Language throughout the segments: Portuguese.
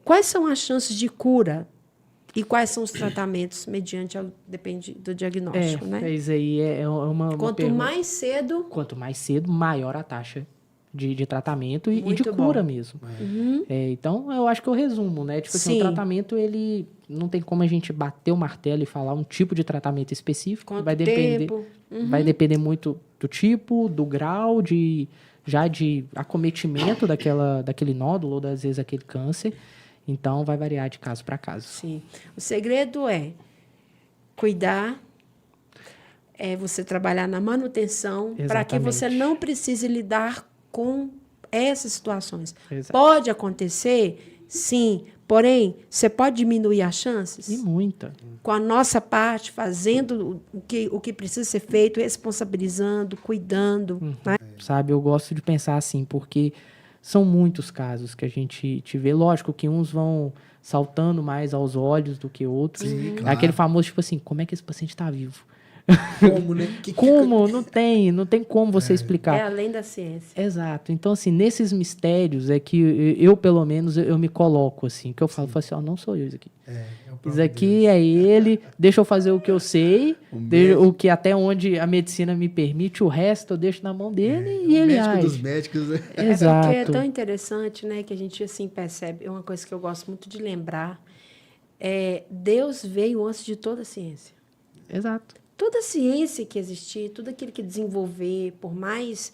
Quais são as chances de cura e quais são os tratamentos depende do diagnóstico, né? Isso aí é uma Quanto pergunta. mais cedo... Quanto mais cedo, maior a taxa de tratamento e de Muito cura bom. mesmo. Uhum. Então, eu acho que eu resumo, né? Tipo assim, o Sim. tratamento, ele não tem como a gente bater o martelo e falar um tipo de tratamento específico. Quanto tempo? Vai depender muito do tipo, do grau de acometimento daquele nódulo, ou às vezes aquele câncer. Então, vai variar de caso para caso. Sim. O segredo é cuidar, você trabalhar na manutenção, para que você não precise lidar com essas situações. Exato. Pode acontecer, sim, porém, você pode diminuir as chances? E muita. Com a nossa parte, fazendo o que precisa ser feito, responsabilizando, cuidando. Né? Sabe, eu gosto de pensar assim, porque são muitos casos que a gente te vê. Lógico que uns vão saltando mais aos olhos do que outros. Sim, É claro. aquele famoso, tipo assim, como é que esse paciente está vivo? Como, né? Como? Não tem como você explicar. É além da ciência. Exato. Então, assim, nesses mistérios é que eu pelo menos, eu me coloco, assim, que eu falo assim, ó, não sou eu isso aqui. Isso aqui é ele, deixa eu fazer o que eu sei, o que até onde a medicina me permite, o resto eu deixo na mão dele e ele médico age. dos médicos, né? Exato. Porque é tão interessante, né, que a gente assim percebe, é uma coisa que eu gosto muito de lembrar, Deus veio antes de toda a ciência. Exato. Toda a ciência que existir, tudo aquilo que desenvolver, por mais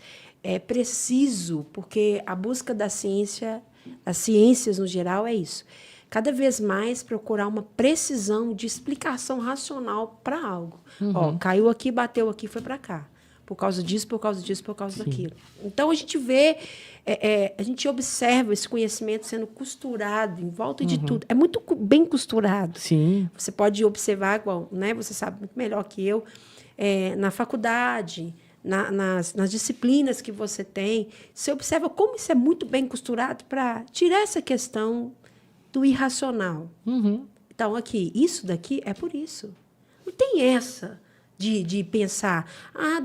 preciso, porque a busca da ciência, as ciências no geral é isso. Cada vez mais procurar uma precisão de explicação racional para algo. Ó, caiu aqui, bateu aqui, foi para cá. Por causa disso, por causa disso, por causa daquilo. Então, a gente vê, a gente observa esse conhecimento sendo costurado em volta de tudo. É muito bem costurado. Sim. Você pode observar, igual, né? Você sabe muito melhor que eu, na faculdade, nas disciplinas que você tem, você observa como isso é muito bem costurado para tirar essa questão do irracional. Então, aqui, isso daqui é por isso. Não tem essa de pensar,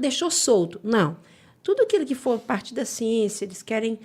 deixou solto. Não. Tudo aquilo que for parte da ciência, eles querem...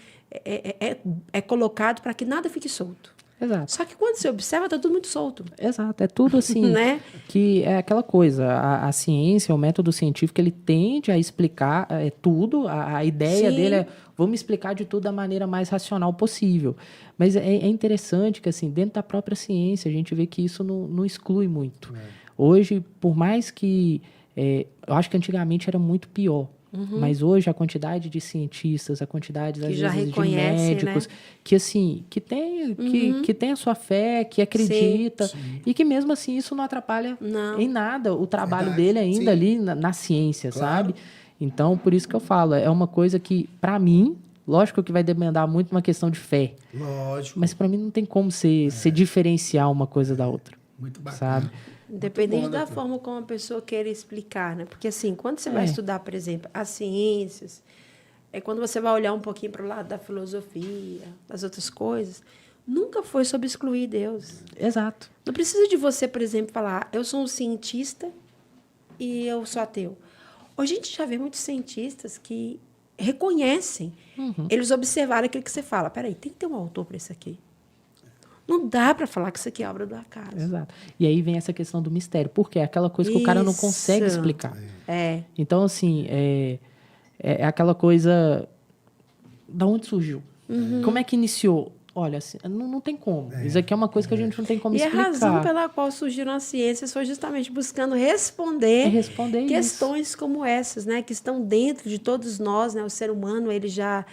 É colocado para que nada fique solto. Exato. Só que quando você observa, está tudo muito solto. Exato. É tudo assim, né? Que é aquela coisa, a ciência, o método científico, ele tende a explicar tudo, a ideia dele é, vamos explicar de tudo da maneira mais racional possível. Mas é interessante que, assim, dentro da própria ciência, a gente vê que isso não exclui muito. Hoje, por mais que... eu acho que antigamente era muito pior. Mas hoje a quantidade de cientistas, a quantidade às vezes de médicos, né? que assim, que tem a sua fé, que acredita, e que mesmo assim isso não atrapalha em nada o trabalho dele ainda ali na ciência, sabe? Então, por isso que eu falo, é uma coisa que, para mim, lógico que vai demandar muito uma questão de fé. Lógico. Mas para mim não tem como você diferenciar uma coisa da outra. Muito bacana. Sabe? Independente da forma como a pessoa queira explicar, né? Porque, assim, quando você vai estudar, por exemplo, as ciências, quando você vai olhar um pouquinho para o lado da filosofia, das outras coisas, nunca foi sobre excluir Deus. Exato. Não precisa de você, por exemplo, falar, eu sou um cientista e eu sou ateu. Hoje a gente já vê muitos cientistas que reconhecem, eles observaram aquilo que você fala. Peraí, tem que ter um autor para isso aqui. Não dá para falar que isso aqui é obra do acaso. Exato. E aí vem essa questão do mistério. Porque é aquela coisa que o cara não consegue explicar. Então, assim, é aquela coisa... Da onde surgiu? Como é que iniciou? Olha, assim, não tem como. Isso aqui é uma coisa que a gente não tem como explicar. E a razão pela qual surgiram as ciências foi justamente buscando responder questões como essas, né? Que estão dentro de todos nós, né? O ser humano, ele já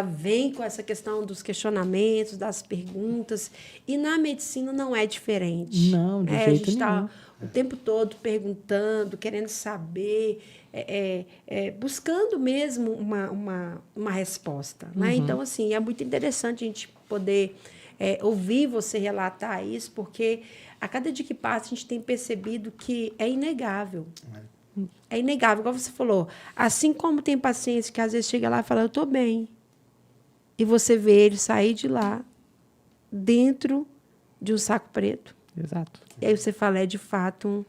vem com essa questão dos questionamentos, das perguntas. E na medicina não é diferente. Não, de jeito nenhum. A gente está o tempo todo perguntando, querendo saber, buscando mesmo uma resposta. Né? Então, assim, é muito interessante a gente poder ouvir você relatar isso, porque a cada dia que passa a gente tem percebido que é inegável. É inegável, igual você falou. Assim como tem pacientes que às vezes chega lá e fala, eu estou bem. E você vê ele sair de lá dentro de um saco preto. Exato. E aí você fala, de fato,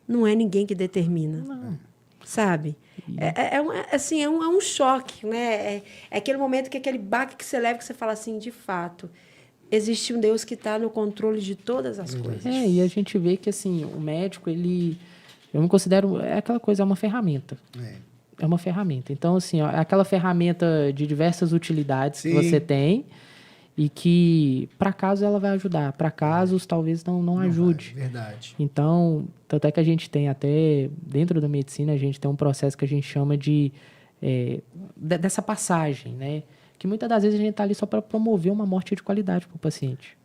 não é ninguém que determina. Não. Sabe? É um choque, né? É aquele momento que aquele baque que você leva, que você fala assim, de fato, existe um Deus que está no controle de todas as coisas. E a gente vê que, assim, o médico, eu me considero, é aquela coisa, é uma ferramenta. É uma ferramenta. Então, assim, ó, é aquela ferramenta de diversas utilidades que você tem e que, para casos, ela vai ajudar. Para casos, talvez não ajude. Verdade. Então, tanto é que a gente tem até, dentro da medicina, a gente tem um processo que a gente chama dessa passagem, né? Que muitas das vezes a gente está ali só para promover uma morte de qualidade para o paciente.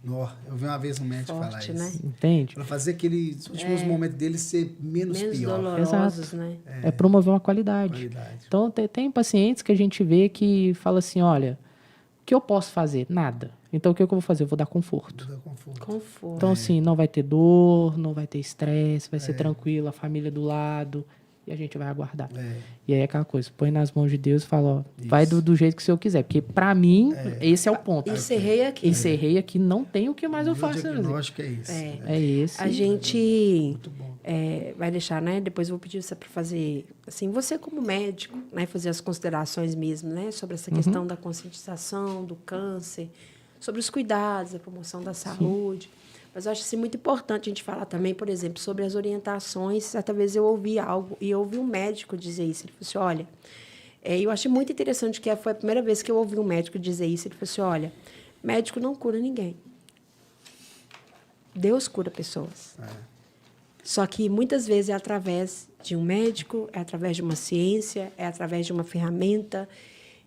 Eu vi uma vez um médico falar isso. Né? Entende? Para fazer aqueles últimos momentos dele ser menos pior. dolorosos, Exato. né? É promover uma qualidade. Então, tem pacientes que a gente vê que fala assim, olha, o que eu posso fazer? Nada. Então, o que eu vou fazer? Eu vou dar conforto. Conforto. Então, assim, não vai ter dor, não vai ter estresse, vai ser tranquilo, a família do lado, e a gente vai aguardar. E aí é aquela coisa, põe nas mãos de Deus e fala, ó, vai do jeito que o Senhor quiser. Porque, pra mim, esse é o ponto. Encerrei aqui. Encerrei aqui, não tem o que mais eu faço. Eu acho que é isso. É esse. A gente vai deixar, né? Depois eu vou pedir você para fazer, assim, você como médico, né? Fazer as considerações mesmo, né? Sobre essa questão da conscientização, do câncer, sobre os cuidados, a promoção da saúde. Mas eu acho assim, muito importante a gente falar também, por exemplo, sobre as orientações. Certa vez eu ouvi algo e eu ouvi um médico dizer isso. Ele falou assim, olha, eu achei muito interessante que foi a primeira vez que eu ouvi um médico dizer isso. Ele falou assim, olha, médico não cura ninguém. Deus cura pessoas. Só que muitas vezes é através de um médico, é através de uma ciência, é através de uma ferramenta.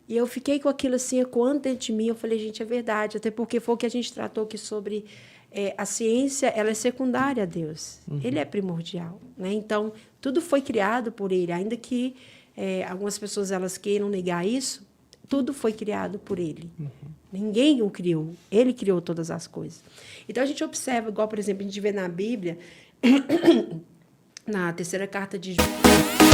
E eu fiquei com aquilo assim, ecoando dentro de mim. Eu falei, gente, é verdade. Até porque foi o que a gente tratou aqui sobre... a ciência, ela é secundária a Deus. Ele é primordial, né? Então, tudo foi criado por ele. Ainda que algumas pessoas elas queiram negar isso, tudo foi criado por ele. Ninguém o criou. Ele criou todas as coisas. Então, a gente observa, igual, por exemplo, a gente vê na Bíblia, na terceira carta de João...